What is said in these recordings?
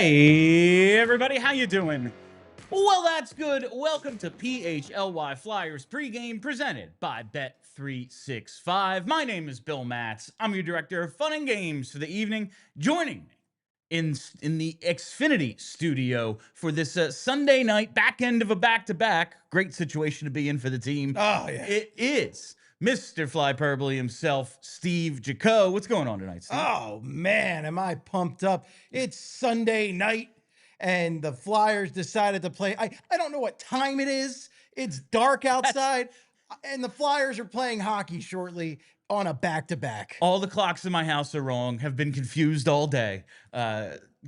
Hey everybody, how you doing? Well, that's good. Welcome to PHLY Flyers Pregame presented by Bet365. My name is Bill Matz. I'm your director of fun and games for the evening. Joining me in the Xfinity studio for this Sunday night back end of a back-to-back. Great situation to be in for the team. Oh, yeah. It is Mr. Flyperbole himself, Steve Jaco. What's going on tonight, Steve? Oh, man, am I pumped up. It's Sunday night, and the Flyers decided to play. I don't know what time it is. It's dark outside, and the Flyers are playing hockey shortly on a back-to-back. All the clocks in my house are wrong, have been confused all day.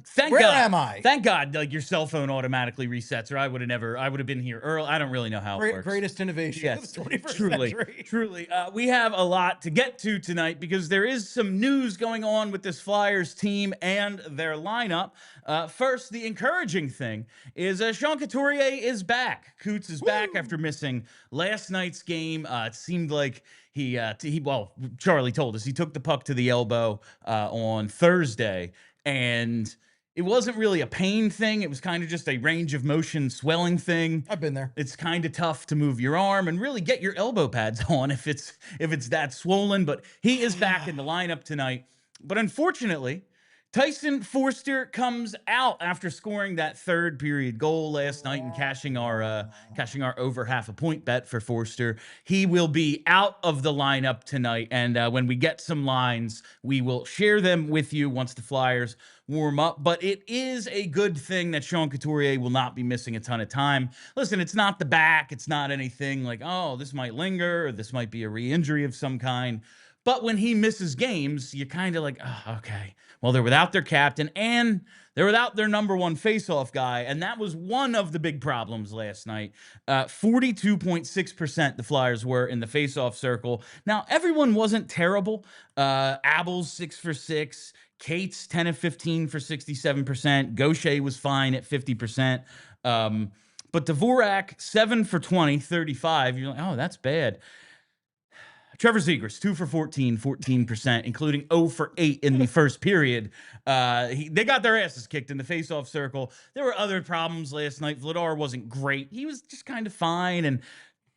Thank Where God. am I? Thank God, like your cell phone automatically resets, or I would have been here early. I don't really know how it works. Greatest innovation of the 21st century. Truly. We have a lot to get to tonight because there is some news going on with this Flyers team and their lineup. First, the encouraging thing is Sean Couturier is back. Coots is back after missing last night's game. It seemed like well, Charlie told us he took the puck to the elbow on Thursday, and it wasn't really a pain thing. It was kind of just a range of motion swelling thing. I've been there. It's kind of tough to move your arm and really get your elbow pads on if it's that swollen. But he is back in the lineup tonight. But unfortunately, Tyson Foerster comes out after scoring that third period goal last night and cashing our over half a point bet for Foerster. He will be out of the lineup tonight, and when we get some lines, we will share them with you once the Flyers warm up. But it is a good thing that Sean Couturier will not be missing a ton of time. Listen, it's not the back. It's not anything like, oh, this might linger or this might be a re-injury of some kind. But when he misses games, you're kind of like, oh, okay. Well, they're without their captain and they're without their number one faceoff guy. And that was one of the big problems last night. 42.6% the Flyers were in the faceoff circle. Now, everyone wasn't terrible. Abel's 6 for 6. Cates 10 of 15 for 67%. Gaucher was fine at 50%. But Dvorak 7 for 20, 35. You're like, oh, that's bad. Trevor Zegras, 2 for 14, 14%, including 0 for 8 in the first period. They got their asses kicked in the faceoff circle. There were other problems last night. Vladar wasn't great. He was just kind of fine. And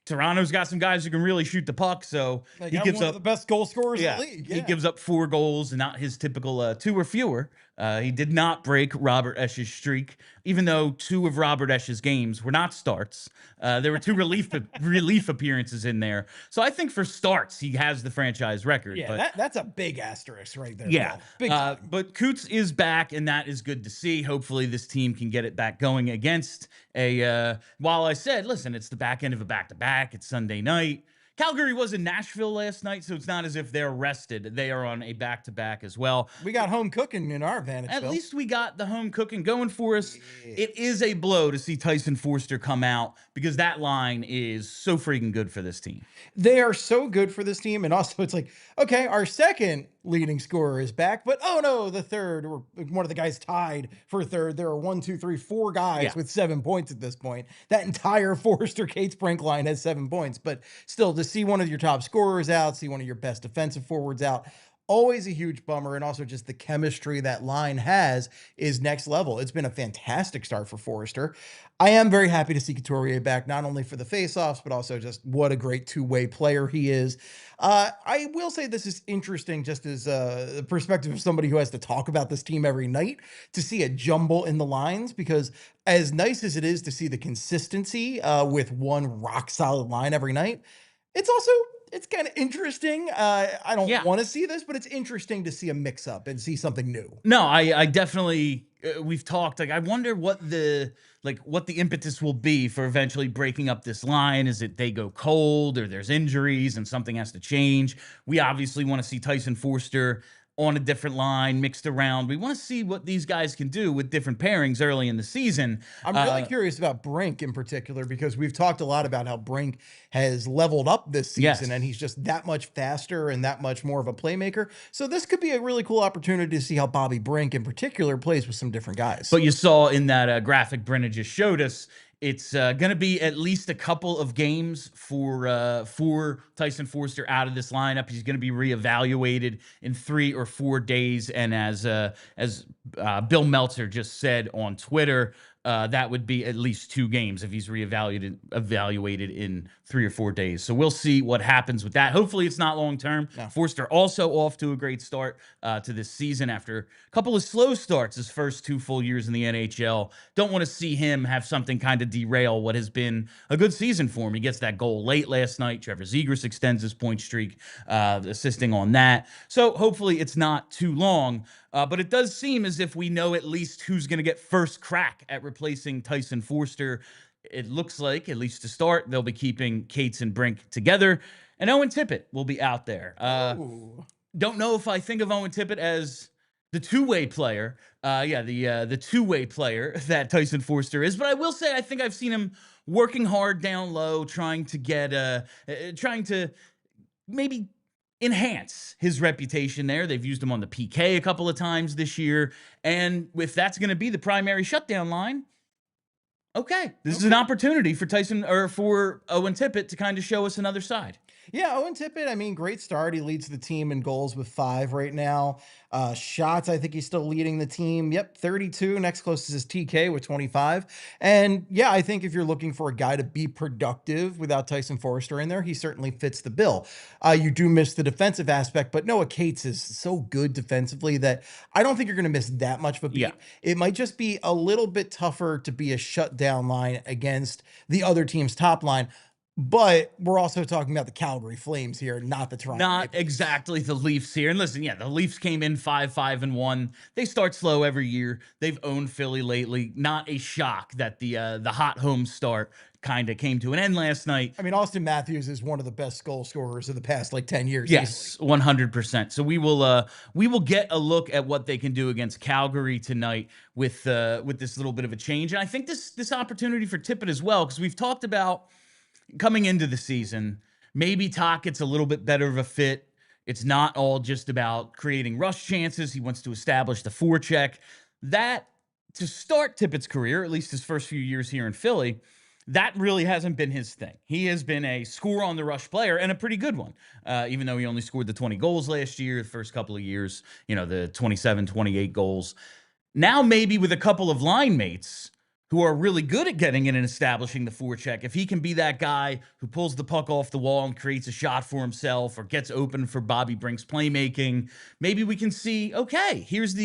Toronto's got some guys who can really shoot the puck, so he gives up the best goal scorers in the league. He gives up 4 goals and not his typical 2 or fewer. He did not break Robert Esch's streak, even though 2 of Robert Esch's games were not starts. There were 2 relief appearances in there. So I think for starts, he has the franchise record. Yeah, but that's a big asterisk right there. Yeah, big time. but Coots is back, and that is good to see. Hopefully this team can get it back going against while I said, listen, it's the back end of a back-to-back. It's Sunday night. Calgary was in Nashville last night, so it's not as if they're rested. They are on a back-to-back as well. We got home cooking in our advantage. At least we got the home cooking going for us. Yeah. It is a blow to see Tyson Foerster come out because that line is so freaking good for this team. They are so good for this team, and also it's like, okay, our second leading scorer is back, but oh no, the third, or one of the guys tied for third. There are 1, 2, 3, 4 guys with 7 points at this point. That entire Foerster Cates Brink line has 7 points, but still, to see one of your top scorers out, see one of your best defensive forwards out, always a huge bummer. And also just the chemistry that line has is next level. It's been a fantastic start for Foerster. I am very happy to see Couturier back, not only for the faceoffs, but also just what a great two-way player he is. I will say this is interesting just as a perspective of somebody who has to talk about this team every night, to see a jumble in the lines, because as nice as it is to see the consistency with one rock-solid line every night, it's kind of interesting. I don't want to see this, but it's interesting to see a mix-up and see something new. No, I definitely, we've talked, like, I wonder what the impetus will be for eventually breaking up this line. Is it they go cold or there's injuries and something has to change? We obviously want to see Tyson Foerster on a different line, mixed around. We want to see what these guys can do with different pairings early in the season. I'm really curious about Brink in particular, because we've talked a lot about how Brink has leveled up this season, and he's just that much faster and that much more of a playmaker. So this could be a really cool opportunity to see how Bobby Brink in particular plays with some different guys. But you saw in that graphic Brennan just showed us, It's going to be at least a couple of games for Tyson Foerster out of this lineup. He's going to be reevaluated in 3 or 4 days, and as Bill Meltzer just said on Twitter, that would be at least 2 games if he's evaluated in 3 or 4 days. So we'll see what happens with that. Hopefully it's not long term. No. Foerster also off to a great start to this season after a couple of slow starts his first 2 full years in the NHL. Don't want to see him have something kind of derail what has been a good season for him. He gets that goal late last night. Trevor Zegras extends his point streak, assisting on that. So hopefully it's not too long. But it does seem as if we know at least who's going to get first crack at replacing Tyson Foerster. It looks like, at least to start, they'll be keeping Cates and Brink together. And Owen Tippett will be out there. Don't know if I think of Owen Tippett as the two-way player. The two-way player that Tyson Foerster is. But I will say I think I've seen him working hard down low, trying to maybe enhance his reputation there. They've used him on the PK a couple of times this year. And if that's going to be the primary shutdown line, okay, this is an opportunity for for Owen Tippett to kind of show us another side. Yeah, Owen Tippett, I mean, great start. He leads the team in goals with 5 right now. Shots, I think he's still leading the team. Yep, 32. Next closest is TK with 25. And yeah, I think if you're looking for a guy to be productive without Tyson Foerster in there, he certainly fits the bill. You do miss the defensive aspect, but Noah Cates is so good defensively that I don't think you're going to miss that much of a beat. Yeah. It might just be a little bit tougher to be a shutdown line against the other team's top line. But we're also talking about the Calgary Flames here, not the Toronto. Not exactly the Leafs here. And listen, yeah, the Leafs came in 5-5-1. They start slow every year. They've owned Philly lately. Not a shock that the hot home start kind of came to an end last night. I mean, Austin Matthews is one of the best goal scorers of the past 10 years. Yes, easily. 100%. So we will get a look at what they can do against Calgary tonight with this little bit of a change. And I think this opportunity for Tippett as well, because we've talked about coming into the season, maybe Tochet's a little bit better of a fit. It's not all just about creating rush chances. He wants to establish the forecheck. That, to start Tippett's career, at least his first few years here in Philly, that really hasn't been his thing. He has been a score on the rush player, and a pretty good one, even though he only scored the 20 goals last year, the first couple of years, the 27, 28 goals. Now maybe with a couple of line mates who are really good at getting in and establishing the forecheck, if he can be that guy who pulls the puck off the wall and creates a shot for himself or gets open for Bobby Brink's playmaking, maybe we can see, okay, here's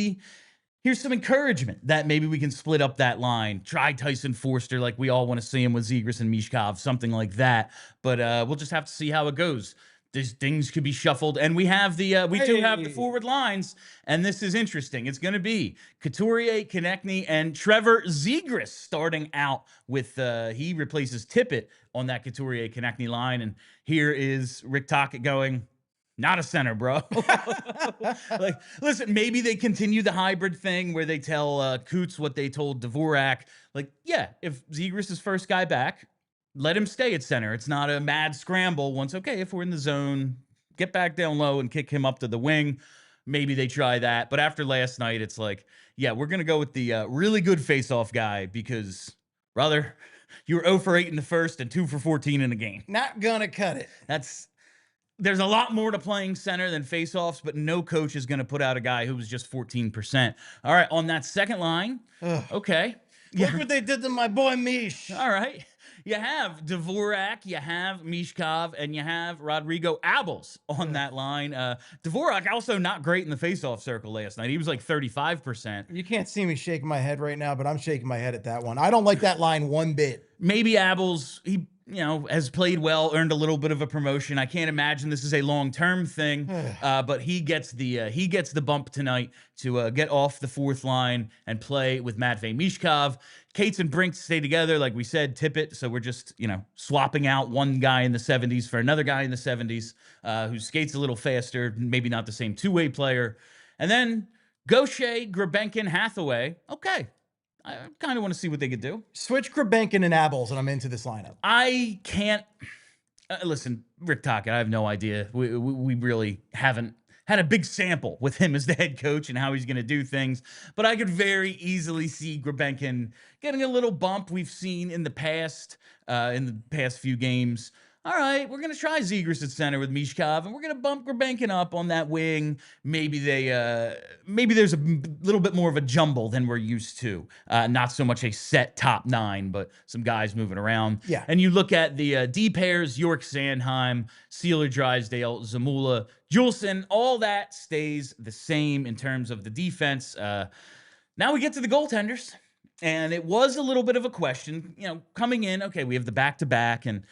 some encouragement that maybe we can split up that line. Try Tyson Foerster like we all want to see him with Zegras and Michkov, something like that. But we'll just have to see how it goes. These things could be shuffled, and we have do have the forward lines, and this is interesting. It's going to be Couturier, Konechny, and Trevor Zegras starting out with he replaces Tippett on that Couturier Konechny line, and here is Rick Tocchet going, not a center, bro. Listen, maybe they continue the hybrid thing where they tell Coots what they told Dvorak. If Zegras is first guy back, let him stay at center. It's not a mad scramble. If we're in the zone, get back down low and kick him up to the wing. Maybe they try that. But after last night, it's we're going to go with the really good face-off guy because, brother, you were 0 for 8 in the first and 2 for 14 in the game. Not going to cut it. There's a lot more to playing center than face-offs, but no coach is going to put out a guy who was just 14%. All right, on that second line, okay. Look what they did to my boy Mish. All right. You have Dvorak, you have Michkov, and you have Rodrigo Abels on that line. Dvorak also not great in the faceoff circle last night. He was 35%. You can't see me shaking my head right now, but I'm shaking my head at that one. I don't like that line one bit. Maybe Abels, he has played well, earned a little bit of a promotion. I can't imagine this is a long-term thing, but he gets the bump tonight to get off the fourth line and play with Matvei Michkov. Cates and Brink stay together, like we said, Tippett. So we're just, swapping out one guy in the 70s for another guy in the 70s who skates a little faster, maybe not the same two-way player. And then Gaucher, Grebenkin, Hathaway. Okay. I kind of want to see what they could do. Switch Grebenkin and Abels, and I'm into this lineup. I can't listen, Rick Tocchet. I have no idea. We really haven't had a big sample with him as the head coach and how he's going to do things. But I could very easily see Grebenkin getting a little bump we've seen in the past few games. All right, we're going to try Zegras at center with Michkov, and we're going to bump Grebenkin up on that wing. Maybe there's a little bit more of a jumble than we're used to. Not so much a set top nine, but some guys moving around. Yeah. And you look at the D pairs, York Sandheim, Sealer Drysdale, Zamula, Juleson, all that stays the same in terms of the defense. Now we get to the goaltenders, and it was a little bit of a question, coming in. Okay, we have the back-to-back, and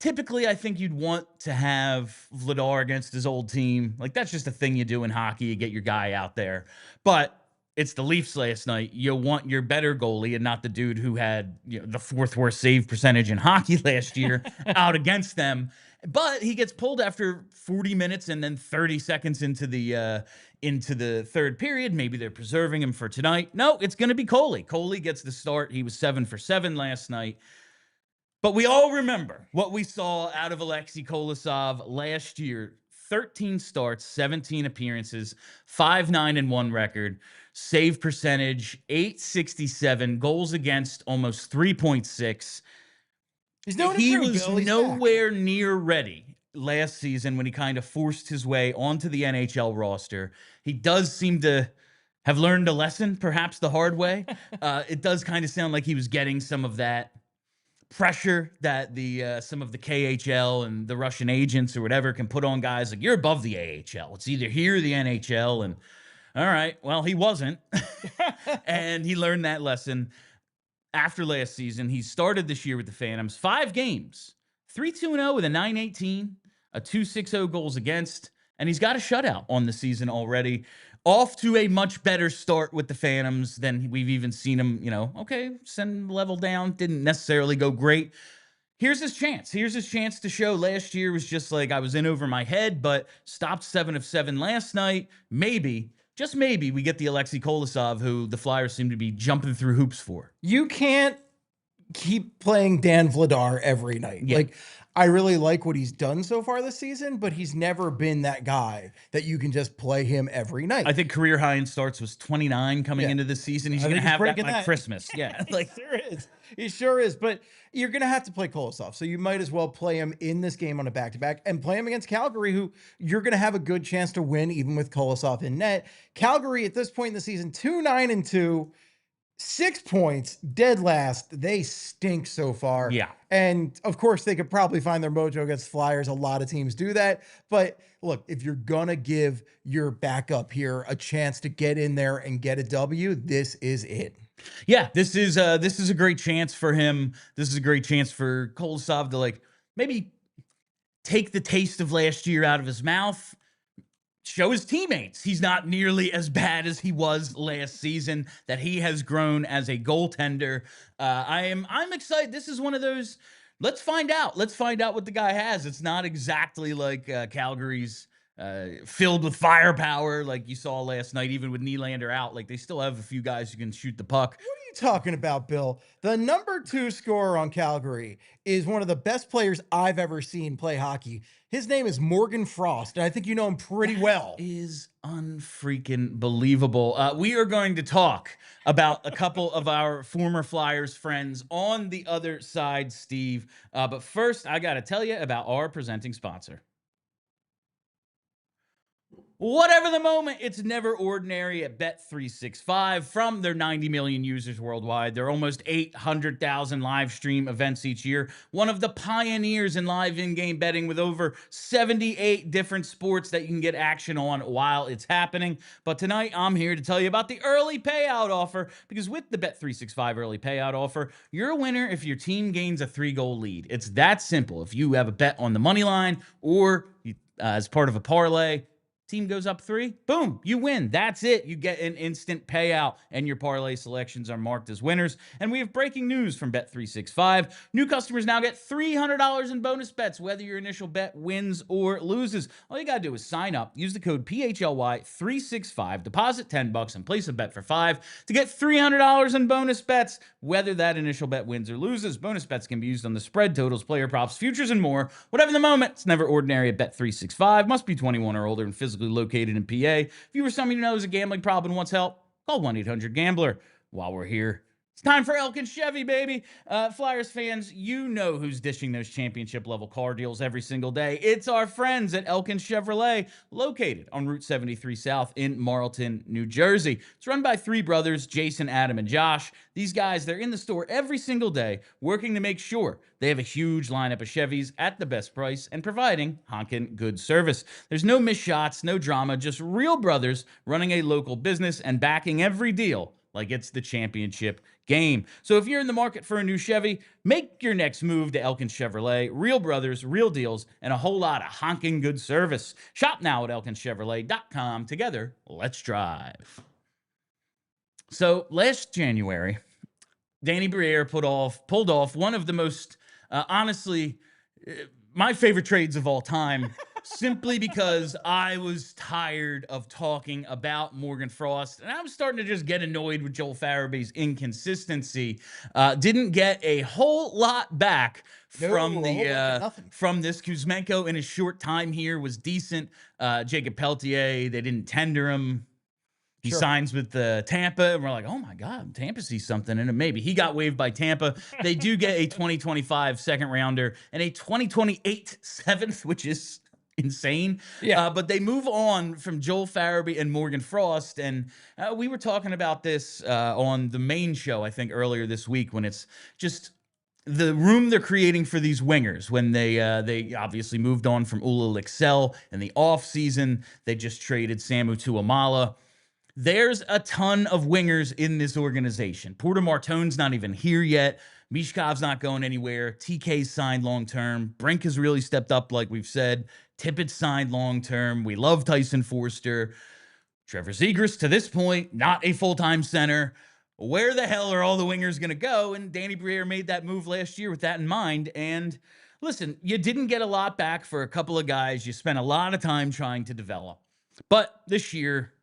typically, I think you'd want to have Vladar against his old team. Like, that's just a thing you do in hockey. You get your guy out there. But it's the Leafs last night. You want your better goalie and not the dude who had the fourth worst save percentage in hockey last year out against them. But he gets pulled after 40 minutes and then 30 seconds into the third period. Maybe they're preserving him for tonight. No, it's going to be Coley. Coley gets the start. He was 7 for 7 last night. But we all remember what we saw out of Aleksei Kolosov last year. 13 starts, 17 appearances, 5-9-1 record, save percentage, .867, goals against almost 3.6. He was nowhere near ready last season when he kind of forced his way onto the NHL roster. He does seem to have learned a lesson, perhaps the hard way. It does kind of sound like he was getting some of that pressure that some of the KHL and the Russian agents or whatever can put on guys. Like, you're above the AHL. It's either here or the NHL. And all right, well, he wasn't. And he learned that lesson after last season. He started this year with the Phantoms, 5 games, 3-2-0 with a .918, a .260 goals against, and he's got a shutout on the season already. Off to a much better start with the Phantoms than we've even seen him, send level down. Didn't necessarily go great. Here's his chance. Here's his chance to show. Last year was just like I was in over my head, but stopped 7 of 7 last night. Maybe, just maybe, we get the Aleksei Kolosov, who the Flyers seem to be jumping through hoops for. You can't keep playing Dan Vladar every night. Yeah. Like, I really like what he's done so far this season, but he's never been that guy that you can just play him every night. I think career high in starts was 29 coming into this season. He's going to have that by Christmas. Yeah. Like, sure is. He sure is. But you're going to have to play Kolosov. So you might as well play him in this game on a back-to-back and play him against Calgary, who you're going to have a good chance to win even with Kolosov in net. Calgary at this point in the season, 2-9-2. 6 points, dead last. They stink so far. Yeah. And of course, they could probably find their mojo against Flyers. A lot of teams do that. But look, if you're going to give your backup here a chance to get in there and get a W, this is it. Yeah, this is a great chance for him. This is a great chance for Kolosov to maybe take the taste of last year out of his mouth. Show his teammates he's not nearly as bad as he was last season, that he has grown as a goaltender. I'm excited. This is one of those, let's find out. Let's find out what the guy has. It's not exactly like Calgary's filled with firepower like you saw last night, even with Nylander out. Like, they still have a few guys who can shoot the puck. What are you talking about, Bill? The number 2 scorer on Calgary is one of the best players I've ever seen play hockey. His name is Morgan Frost, and I think you know him pretty well. Is unfreaking believable. We are going to talk about a couple of our former Flyers friends on the other side, Steve. But first, I got to tell you about our presenting sponsor. Whatever the moment, it's never ordinary at Bet365. From their 90 million users worldwide, their almost 800,000 live stream events each year, one of the pioneers in live in-game betting with over 78 different sports that you can get action on while it's happening. But tonight, I'm here to tell you about the early payout offer, because with the Bet365 early payout offer, you're a winner if your team gains a 3-goal lead. It's that simple. If you have a bet on the money line or as part of a parlay, Team goes up 3, boom, you win. That's it. You get an instant payout, and your parlay selections are marked as winners. And we have breaking news from Bet365. New customers now get $300 in bonus bets, whether your initial bet wins or loses. All you got to do is sign up, use the code PHLY365, deposit $10, and place a bet for 5 to get $300 in bonus bets, whether that initial bet wins or loses. Bonus bets can be used on the spread, totals, player props, futures, and more. Whatever the moment, it's never ordinary at Bet365. Must be 21 or older and physically located in PA. If you or someone you know has a gambling problem and wants help, call 1-800-GAMBLER. While we're here, it's time for Elk and Chevy, baby. Flyers fans, you know who's dishing those championship-level car deals every single day. It's our friends at Elk and Chevrolet, located on Route 73 South in Marlton, New Jersey. It's run by 3 brothers, Jason, Adam, and Josh. These guys, they're in the store every single day, working to make sure they have a huge lineup of Chevys at the best price and providing honkin' good service. There's no missed shots, no drama, just real brothers running a local business and backing every deal like it's the championship game. So if you're in the market for a new Chevy, make your next move to Elkin Chevrolet. Real brothers, real deals, and a whole lot of honking good service. Shop now at elkinchevrolet.com. Together, let's drive. So last January, Danny Briere pulled off one of the most, honestly, my favorite trades of all time, simply because I was tired of talking about Morgan Frost, and I was starting to just get annoyed with Joel Farabee's inconsistency. Didn't get a whole lot back from this. Kuzmenko in his short time here was decent. Jacob Peltier, they didn't tender him. He signs with Tampa, and we're like, oh my God, Tampa sees something in him. Maybe. He got waived by Tampa. They do get a 2025 second rounder and a 2028 seventh, which is insane. Yeah. But they move on from Joel Farabee and Morgan Frost. And we were talking about this on the main show, I think, earlier this week, when it's just the room they're creating for these wingers. When they obviously moved on from Aleksei in the offseason. They just traded Samu Tuamala. There's a ton of wingers in this organization. Porter Martone's not even here yet. Michkov's not going anywhere. TK's signed long-term. Brink has really stepped up, like we've said. Tippett's signed long-term. We love Tyson Foerster. Trevor Zegras, to this point, not a full-time center. Where the hell are all the wingers going to go? And Danny Briere made that move last year with that in mind. And listen, you didn't get a lot back for a couple of guys you spent a lot of time trying to develop. But this year,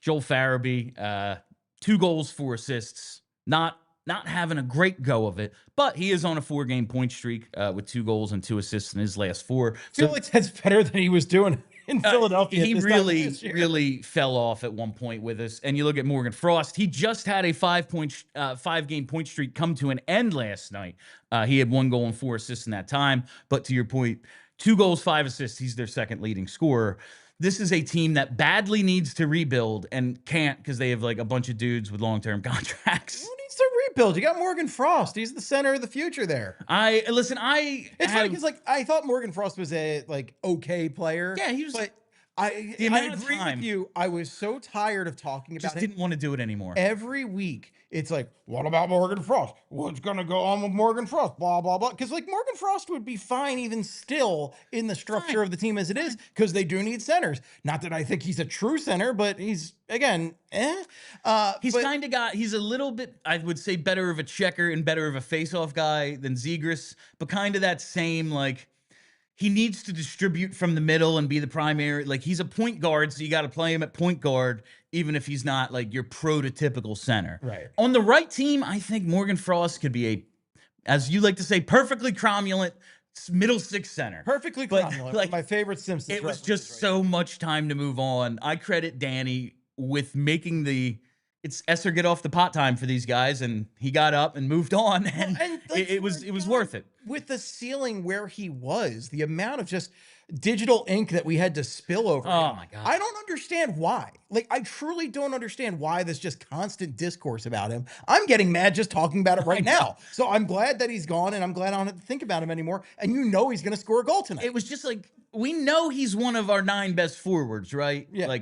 Joel Farabee, 2 goals, 4 assists. Not having a great go of it, but he is on a 4-game point streak with 2 goals and 2 assists in his last 4. I feel like that's better than he was doing in Philadelphia. He really fell off at one point with us. And you look at Morgan Frost, he just had a 5-game point streak come to an end last night. He had 1 goal and 4 assists in that time. But to your point, 2 goals, 5 assists. He's their second leading scorer. This is a team that badly needs to rebuild and can't, because they have like a bunch of dudes with long-term contracts. Who needs to rebuild? You got Morgan Frost. He's the center of the future there. It's funny because I thought Morgan Frost was a okay player. Yeah, he was. But I agree with you. I was so tired of talking about him. Didn't want to do it anymore. Every week, it's like, what about Morgan Frost? What's going to go on with Morgan Frost? Blah, blah, blah. Because Morgan Frost would be fine even still in the structure of the team as it is, because they do need centers. Not that I think he's a true center, but he's, again, he's a little bit, I would say, better of a checker and better of a face-off guy than Zegras, but kind of that same, he needs to distribute from the middle and be the primary. He's a point guard, so you got to play him at point guard, even if he's not your prototypical center. Right. On the right team, I think Morgan Frost could be as you like to say, perfectly cromulent middle 6 center. Perfectly cromulent. My favorite Simpsons. It was just so much time to move on. I credit Danny with making it's Esser get off the pot time for these guys, and he got up and moved on, and it was worth it. With the ceiling where he was, the amount of just digital ink that we had to spill over. Oh my God. I don't understand why. I truly don't understand why there's just constant discourse about him. I'm getting mad just talking about it right now. So I'm glad that he's gone, and I'm glad I don't have to think about him anymore. And he's going to score a goal tonight. It was just we know he's one of our 9 best forwards, right? Yeah.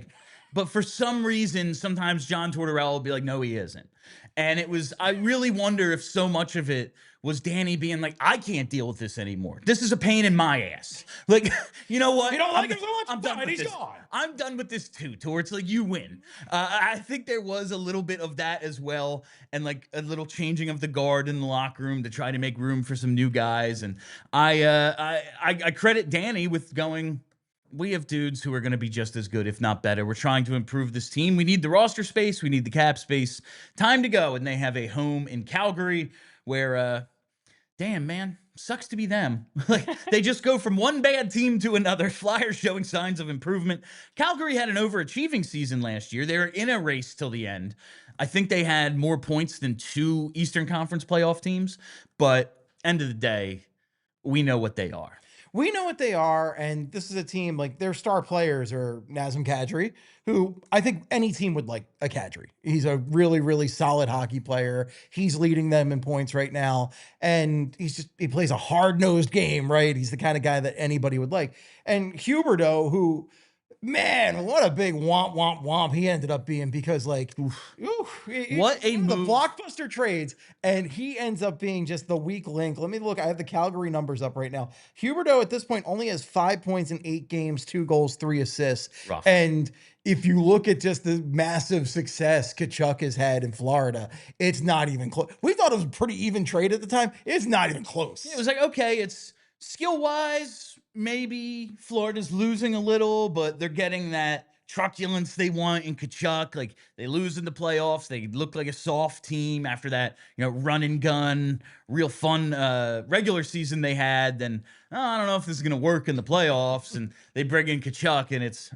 But for some reason, sometimes John Tortorella will be like, no, he isn't. And I really wonder if so much of it was Danny being like, I can't deal with this anymore. This is a pain in my ass. Like, you know what? You don't like him so much? I'm done with He's this. gone. I'm done with this too, Tor. It's like, you win. I think there was a little bit of that as well. And like a little changing of the guard in the locker room to try to make room for some new guys. And I credit Danny with going, we have dudes who are going to be just as good, if not better. We're trying to improve this team. We need the roster space. We need the cap space. Time to go. And they have a home in Calgary where, damn, man, sucks to be them. Like, they just go from one bad team to another. Flyers showing signs of improvement. Calgary had an overachieving season last year. They were in a race till the end. I think they had more points than 2 Eastern Conference playoff teams. But end of the day, we know what they are. We know what they are, and this is a team, like, their star players are Nazem Kadri, who I think any team would like a Kadri. He's a really, really solid hockey player. He's leading them in points right now, and he plays a hard-nosed game, right? He's the kind of guy that anybody would like. And Huberdeau, who, man, what a big womp he ended up being, because like, what a move. The blockbuster trades, and he ends up being just the weak link. Let me look. I have the Calgary numbers up right now. Huberdeau at this point only has 5 points in 8 games, 2 goals, 3 assists. Rough. And if you look at just the massive success Tkachuk has had in Florida, it's not even close. We thought it was a pretty even trade at the time. It's not even close. It was like, okay, it's skill-wise, maybe Florida's losing a little, but they're getting that truculence they want in Tkachuk. Like, they lose in the playoffs. They look like a soft team after that, run and gun, real fun regular season they had. Then, I don't know if this is going to work in the playoffs. And they bring in Tkachuk, and it's,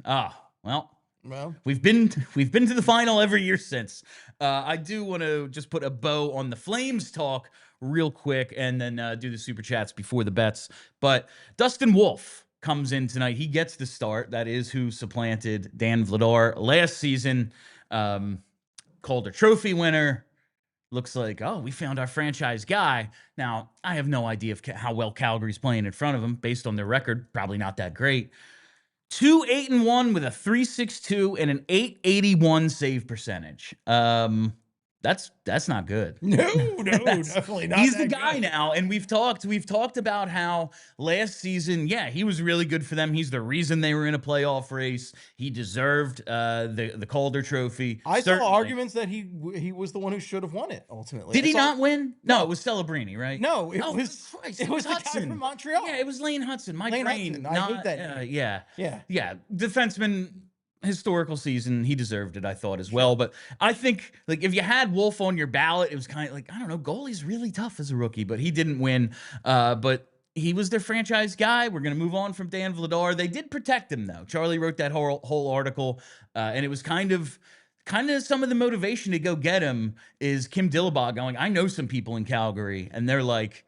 well, we've been to the final every year since. I do want to just put a bow on the Flames talk real quick, and then do the super chats before the bets. But Dustin Wolf comes in tonight. He gets the start. That is who supplanted Dan Vladar last season. Calder Trophy winner. Looks like, we found our franchise guy. Now, I have no idea how well Calgary's playing in front of him based on their record. Probably not that great. 2-8-1 with a 3.62 and an 881 save percentage. That's not good. No, definitely not. He's the guy now, and we've talked about how last season, he was really good for them. He's the reason they were in a playoff race. He deserved the Calder Trophy. I saw arguments that he was the one who should have won it ultimately. Did he not win? No, it was Celebrini, right? No, it was the guy from Montreal. Yeah, it was Lane Hudson. My brain. I hate that. Yeah. Defenseman. Historical season, he deserved it, I thought, as well. But I think, like, if you had Wolf on your ballot, it was kind of like, I don't know, goalie's really tough as a rookie, but he didn't win. But he was their franchise guy. We're going to move on from Dan Vladar. They did protect him, though. Charlie wrote that whole article, and it was kind of some of the motivation to go get him is Kim Dillabaugh going, I know some people in Calgary, and they're like,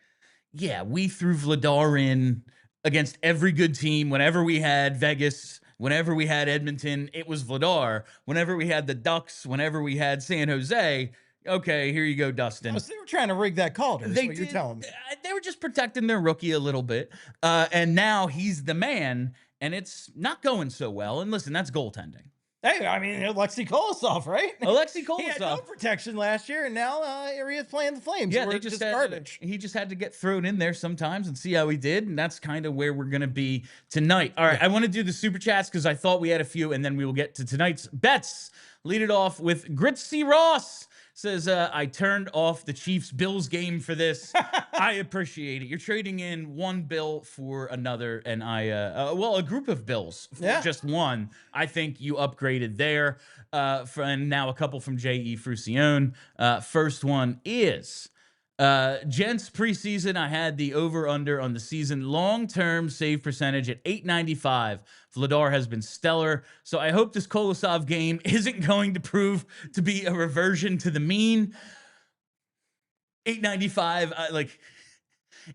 yeah, we threw Vladar in against every good team whenever we had Vegas. Whenever we had Edmonton, it was Vladar. Whenever we had the Ducks, whenever we had San Jose, okay, here you go, Dustin. So they were trying to rig that Calder, is what you're telling me. They were just protecting their rookie a little bit. And now he's the man, and it's not going so well. And listen, that's goaltending. Hey, I mean, Aleksei Kolsov, right? Aleksei Kolosov. He had no protection last year, and now here he is playing the Flames. Yeah, they just garbage. He just had to get thrown in there sometimes and see how he did, and that's kind of where we're going to be tonight. All right, I want to do the super chats because I thought we had a few, and then we will get to tonight's bets. Lead it off with Gritsy Ross. Says, I turned off the Chiefs-Bills game for this. I appreciate it. You're trading in one Bill for another, and a group of Bills for just one. I think you upgraded there. And now a couple from J.E. Frucione. First one is, gents, preseason, I had the over-under on the season long-term save percentage at 895. Vladar has been stellar, so I hope this Kolosov game isn't going to prove to be a reversion to the mean. 895,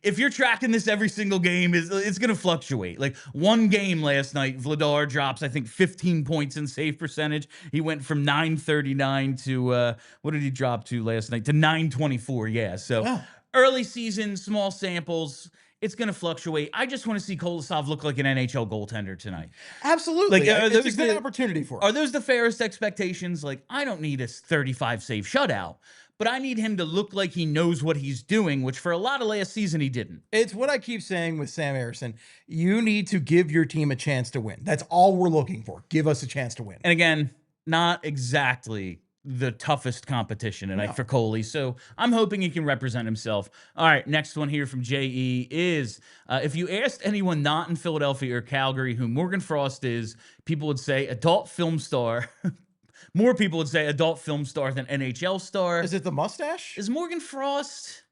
if you're tracking this every single game, it's going to fluctuate. Like, one game last night, Vladar drops, I think, 15 points in save percentage. He went from 939 to, what did he drop to last night? To 924, yeah. So early season, small samples. It's going to fluctuate. I just want to see Kolosov look like an NHL goaltender tonight. Absolutely. Like, are It's a those good the- opportunity for Are him. those the fairest expectations? Like, I don't need a 35 save shutout, but I need him to look like he knows what he's doing, which for a lot of last season he didn't. It's what I keep saying with Sam Ersson. You need to give your team a chance to win. That's all we're looking for. Give us a chance to win. And again, not exactly the toughest competition tonight for Coley. So I'm hoping he can represent himself. All right, next one here from JE is, if you asked anyone not in Philadelphia or Calgary who Morgan Frost is, people would say adult film star. More people would say adult film star than NHL star. Is it the mustache? Is Morgan Frost?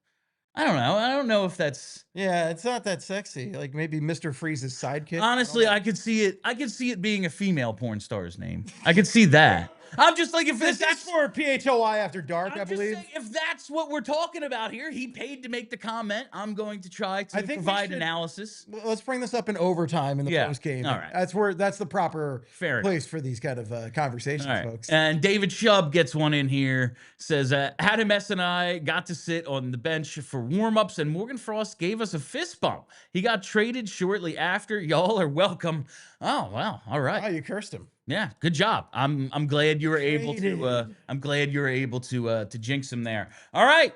I don't know. I don't know if that's... Yeah, it's not that sexy. Like maybe Mr. Freeze's sidekick. Honestly, I could see it. I could see it being a female porn star's name. I could see that. I'm just like, if This is that's for PHLY After Dark, I I'm just believe. saying, if that's what we're talking about here, he paid to make the comment. I'm going to try to I think we provide should- analysis. Let's bring this up in overtime in the Yeah. post game. All right. That's the proper Fair place for these kind of conversations, All right. folks. And David Shubb gets one in here. Says, Adam S. and I got to sit on the bench for warmups, and Morgan Frost gave us a fist bump. He got traded shortly after. Y'all are welcome. Oh, wow. All right. Oh, you cursed him. Yeah, good job. I'm glad you were able to Traded. I'm glad you were able to jinx him there. All right.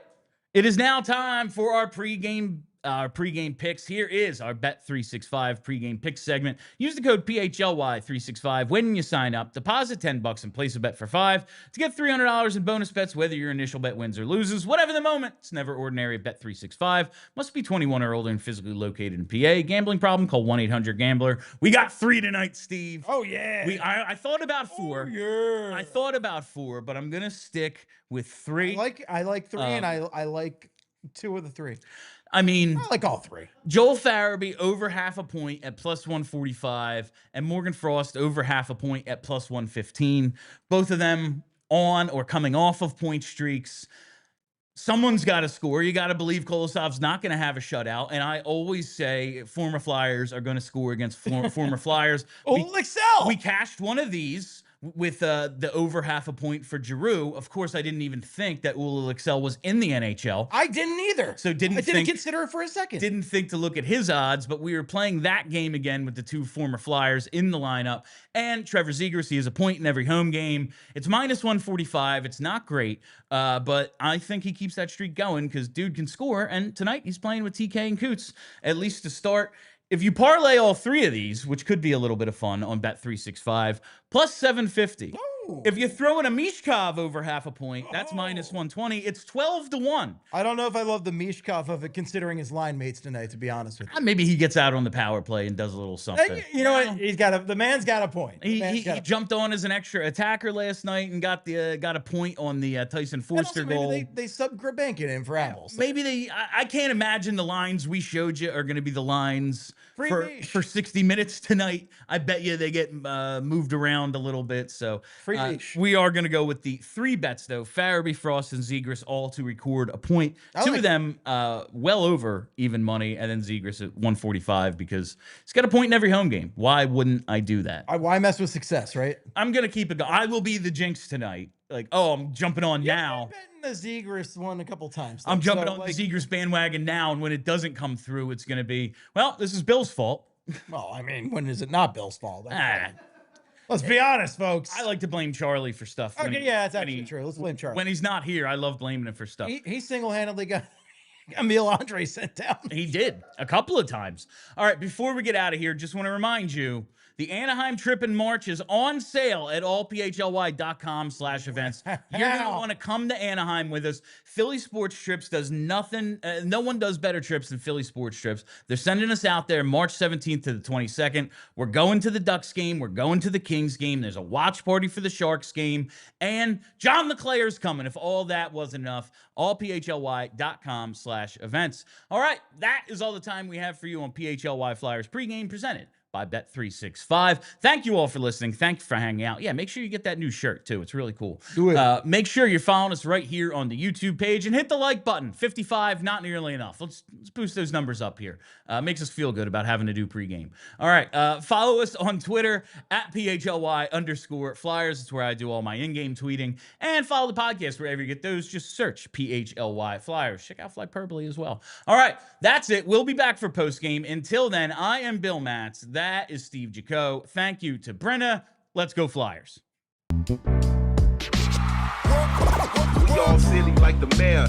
It is now time for our pregame picks. Here is our Bet365 pregame pick segment. Use the code PHLY365 when you sign up. Deposit $10 and place a bet for $5 to get $300 in bonus bets, whether your initial bet wins or loses. Whatever the moment, it's never ordinary at Bet365. Must be 21 or older and physically located in PA. Gambling problem? Call 1-800-GAMBLER. We got 3 tonight, Steve. Oh yeah. I thought about 4. Yeah. I thought about 4, but I'm gonna stick with 3. I like 3 and I like 2 of the 3. I mean, I like all 3. Joel Farabee over half a point at plus 145, and Morgan Frost over half a point at plus 115. Both of them on or coming off of point streaks. Someone's got to score. You got to believe Kolosov's not going to have a shutout. And I always say former Flyers are going to score against former Flyers. We cashed one of these with the over half a point for Giroux. Of course, I didn't even think that Aleksei was in the NHL. I didn't either. So I didn't think, consider it for a second. Didn't think to look at his odds, but we were playing that game again with the 2 former Flyers in the lineup. And Trevor Zegras, he has a point in every home game. It's minus 145. It's not great, but I think he keeps that streak going because dude can score. And tonight he's playing with TK and Coots, at least to start. If you parlay all 3 of these, which could be a little bit of fun on Bet365, plus 750. If you throw in a Michkov over half a point, that's minus 120. It's 12-1. I don't know if I love the Michkov of it, considering his line mates tonight, to be honest with you. Maybe he gets out on the power play and does a little something. You know what? The man's got a point. He jumped on as an extra attacker last night and got a point on the Tyson Foerster goal. Maybe they sub Grabenkin in for apples. Maybe I can't imagine the lines we showed you are going to be the lines for 60 minutes tonight. I bet you they get moved around a little bit. So we are going to go with the 3 bets, though. Farabee, Frost, and Zegras all to record a point. 2 of them well over even money, and then Zegras at 145 because he's got a point in every home game. Why wouldn't I do that? Why mess with success, right? I'm going to keep it going. I will be the jinx tonight. Like, oh, I'm jumping on now. I've betting the Zegras one a couple times. I'm jumping on the Zegras bandwagon now, and when it doesn't come through, it's going to be, well, this is Bill's fault. Well, I mean, when is it not Bill's fault? Let's be honest, folks. I like to blame Charlie for stuff. Yeah, that's actually true. Let's blame Charlie. When he's not here, I love blaming him for stuff. He single-handedly got Emil Andre sent down. He did a couple of times. All right, before we get out of here, just want to remind you, the Anaheim trip in March is on sale at allphly.com/events. You're going to want to come to Anaheim with us. Philly Sports Trips does nothing. No one does better trips than Philly Sports Trips. They're sending us out there March 17th to the 22nd. We're going to the Ducks game. We're going to the Kings game. There's a watch party for the Sharks game. And John LeClair's coming. If all that wasn't enough, allphly.com/events. All right, that is all the time we have for you on PHLY Flyers Pregame, presented by Bet365. Thank you all for listening. Thank you for hanging out. Yeah, make sure you get that new shirt too. It's really cool. Do it. Make sure you're following us right here on the YouTube page and hit the like button. 55, not nearly enough. Let's boost those numbers up here. Makes us feel good about having to do pregame. All right. Follow us on Twitter at PHLY_Flyers. It's where I do all my in-game tweeting. And follow the podcast wherever you get those. Just search PHLY Flyers. Check out Flyperbole as well. All right. That's it. We'll be back for postgame. Until then, I am Bill Matz. That is Steve Jaco. Thank you to Brenna. Let's go Flyers. We all silly like the mayor.